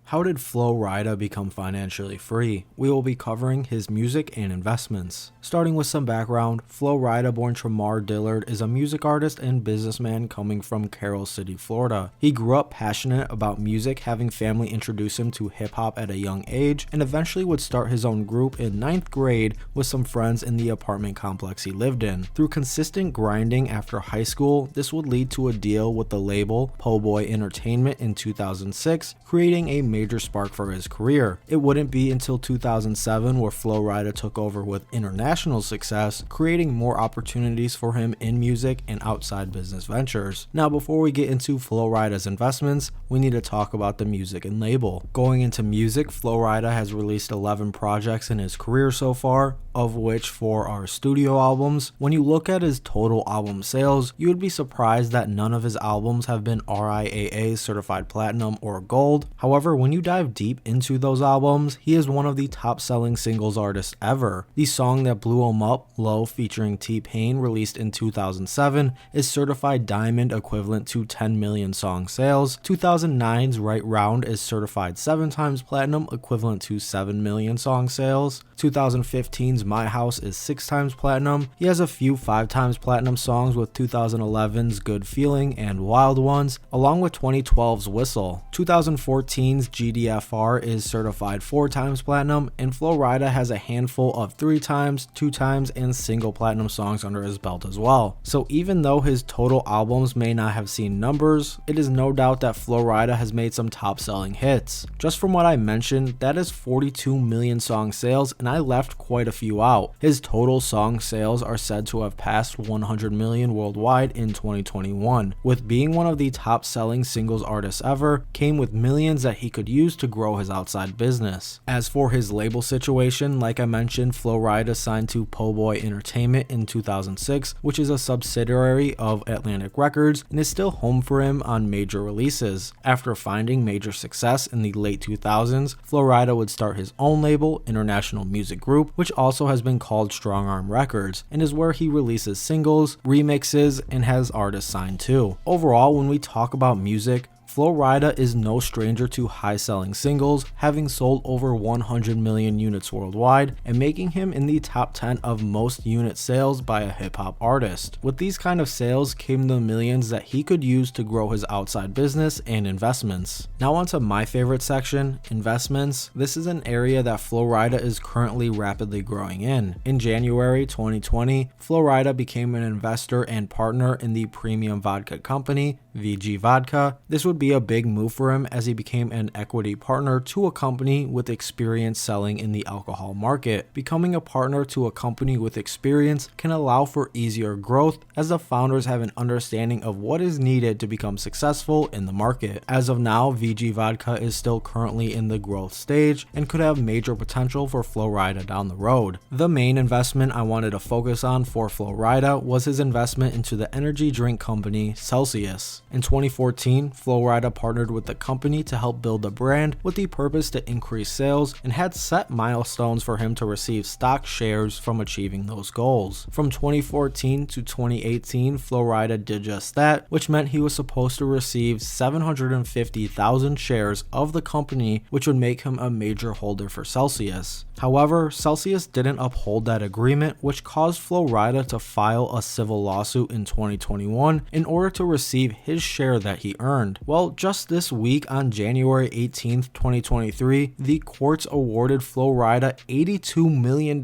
How did FLO RIDA become financially free? We will be covering his music and investments. Starting with some background, FLO RIDA, born Tremar Dillard, is a music artist and businessman coming from Carroll City, Florida. He grew up passionate about music, having family introduce him to hip-hop at a young age, and eventually would start his own group in 9th grade with some friends in the apartment complex he lived in. Through consistent grinding after high school, this would lead to a deal with the label Po Boy Entertainment in 2006, creating a major spark for his career. It wouldn't be until 2007 where FLO RIDA took over with international success, creating more opportunities for him in music and outside business ventures. Now, before we get into FLO RIDA's investments, we need to talk about the music and label. Going into music, FLO RIDA has released 11 projects in his career so far, of which 4 are studio albums. When you look at his total album sales, you would be surprised that none of his albums have been RIAA certified platinum or gold. However, when you dive deep into those albums, he is one of the top selling singles artists ever. The song that blew him up, Low, featuring T-Pain, released in 2007, is certified diamond, equivalent to 10 million song sales. 2009's Right Round is certified 7 times platinum, equivalent to 7 million song sales. 2015's My House is 6 times platinum. He has a few 5 times platinum songs with 2011's Good Feeling and Wild Ones, along with 2012's Whistle. 2014's GDFR is certified 4 times platinum, and FLO RIDA has a handful of 3 times, 2 times, and single platinum songs under his belt as well. So even though his total albums may not have seen numbers, it is no doubt that FLO RIDA has made some top selling hits. Just from what I mentioned, that is 42 million song sales, and I left quite a few out. His total song sales are said to have passed 100 million worldwide in 2021. With being one of the top selling singles artists ever, came with millions that he could use to grow his outside business. As for his label situation, like I mentioned, FLO RIDA signed to Po Boy Entertainment in 2006, which is a subsidiary of Atlantic Records and is still home for him on major releases. After finding major success in the late 2000s, FLO RIDA would start his own label, International Music Group, which also has been called Strong Arm Records, and is where he releases singles, remixes, and has artists signed too. Overall, when we talk about music, FLO RIDA is no stranger to high-selling singles, having sold over 100 million units worldwide and making him in the top 10 of most unit sales by a hip-hop artist. With these kind of sales came the millions that he could use to grow his outside business and investments. Now onto my favorite section, investments. This is an area that FLO RIDA is currently rapidly growing in. In January 2020, FLO RIDA became an investor and partner in the premium vodka company, VG Vodka. This would be a big move for him as he became an equity partner to a company with experience selling in the alcohol market. Becoming a partner to a company with experience can allow for easier growth as the founders have an understanding of what is needed to become successful in the market. As of now, VG Vodka is still currently in the growth stage and could have major potential for FLO RIDA down the road. The main investment I wanted to focus on for FLO RIDA was his investment into the energy drink company Celsius. In 2014, FLO RIDA partnered with the company to help build a brand with the purpose to increase sales and had set milestones for him to receive stock shares from achieving those goals. From 2014 to 2018, FLO RIDA did just that, which meant he was supposed to receive 750,000 shares of the company, which would make him a major holder for Celsius. However, Celsius didn't uphold that agreement, which caused FLO RIDA to file a civil lawsuit in 2021 in order to receive his share that he earned. Well, just this week on January 18th, 2023, the courts awarded FLO RIDA $82 million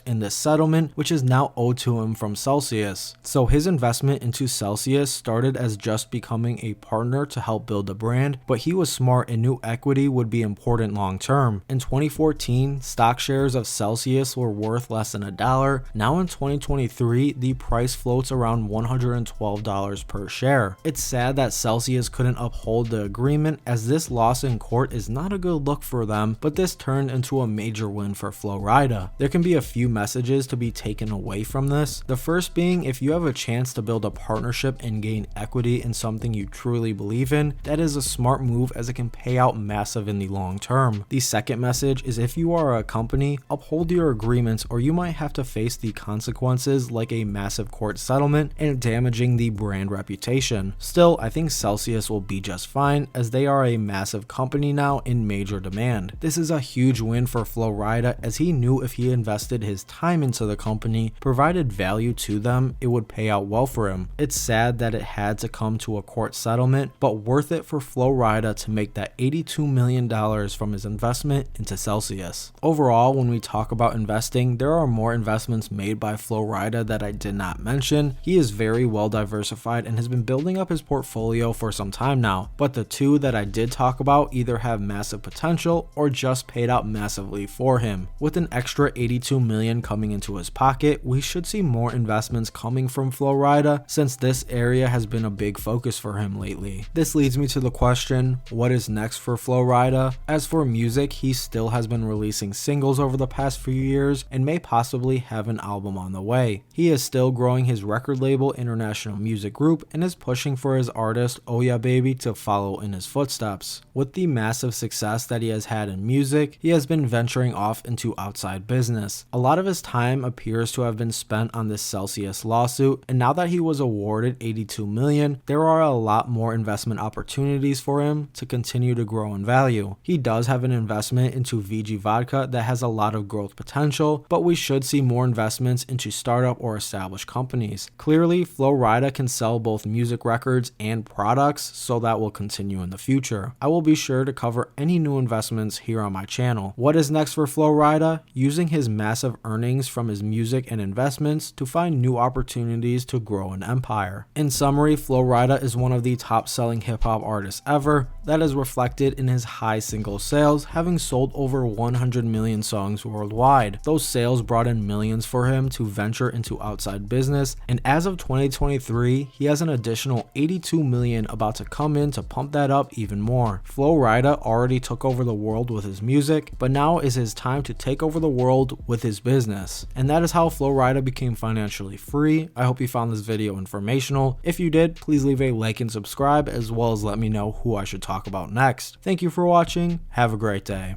in the settlement, which is now owed to him from Celsius. So his investment into Celsius started as just becoming a partner to help build a brand, but he was smart and knew equity would be important long term. In 2014, stock shares of Celsius were worth less than $1. Now in 2023, the price floats around $112 per share. It's sad that Celsius couldn't uphold the agreement, as this loss in court is not a good look for them, but this turned into a major win for FLO RIDA. There can be a few messages to be taken away from this. The first being, if you have a chance to build a partnership and gain equity in something you truly believe in, that is a smart move as it can pay out massive in the long term. The second message is, if you are a company, uphold your agreements or you might have to face the consequences like a massive court settlement and damaging the brand reputation. Still, I think Celsius will beat be just fine, as they are a massive company now in major demand. This is a huge win for FLO RIDA, as he knew if he invested his time into the company, provided value to them, it would pay out well for him. It's sad that it had to come to a court settlement, but worth it for FLO RIDA to make that $82 million from his investment into Celsius. Overall, when we talk about investing, there are more investments made by FLO RIDA that I did not mention. He is very well diversified and has been building up his portfolio for some time now, but the two that I did talk about either have massive potential or just paid out massively for him. With an extra $82 million coming into his pocket, we should see more investments coming from FLO RIDA, since this area has been a big focus for him lately. This leads me to the question, what is next for FLO RIDA? As for music, he still has been releasing singles over the past few years and may possibly have an album on the way. He is still growing his record label International Music Group and is pushing for his artist Oh Yeah Baby to follow in his footsteps. With the massive success that he has had in music, he has been venturing off into outside business. A lot of his time appears to have been spent on this Celsius lawsuit, and now that he was awarded $82 million, there are a lot more investment opportunities for him to continue to grow in value. He does have an investment into VG Vodka that has a lot of growth potential, but we should see more investments into startup or established companies. Clearly, FLO RIDA can sell both music records and products, so that will continue in the future. I will be sure to cover any new investments here on my channel. What is next for FLO RIDA? Using his massive earnings from his music and investments to find new opportunities to grow an empire. In summary, FLO RIDA is one of the top selling hip hop artists ever. That is reflected in his high single sales, having sold over 100 million songs worldwide. Those sales brought in millions for him to venture into outside business, and as of 2023, he has an additional 82 million about to come in to pump that up even more. FLO RIDA already took over the world with his music, but now is his time to take over the world with his business. And that is how FLO RIDA became financially free. I hope you found this video informational. If you did, please leave a like and subscribe, as well as let me know who I should talk about next. Thank you for watching. Have a great day.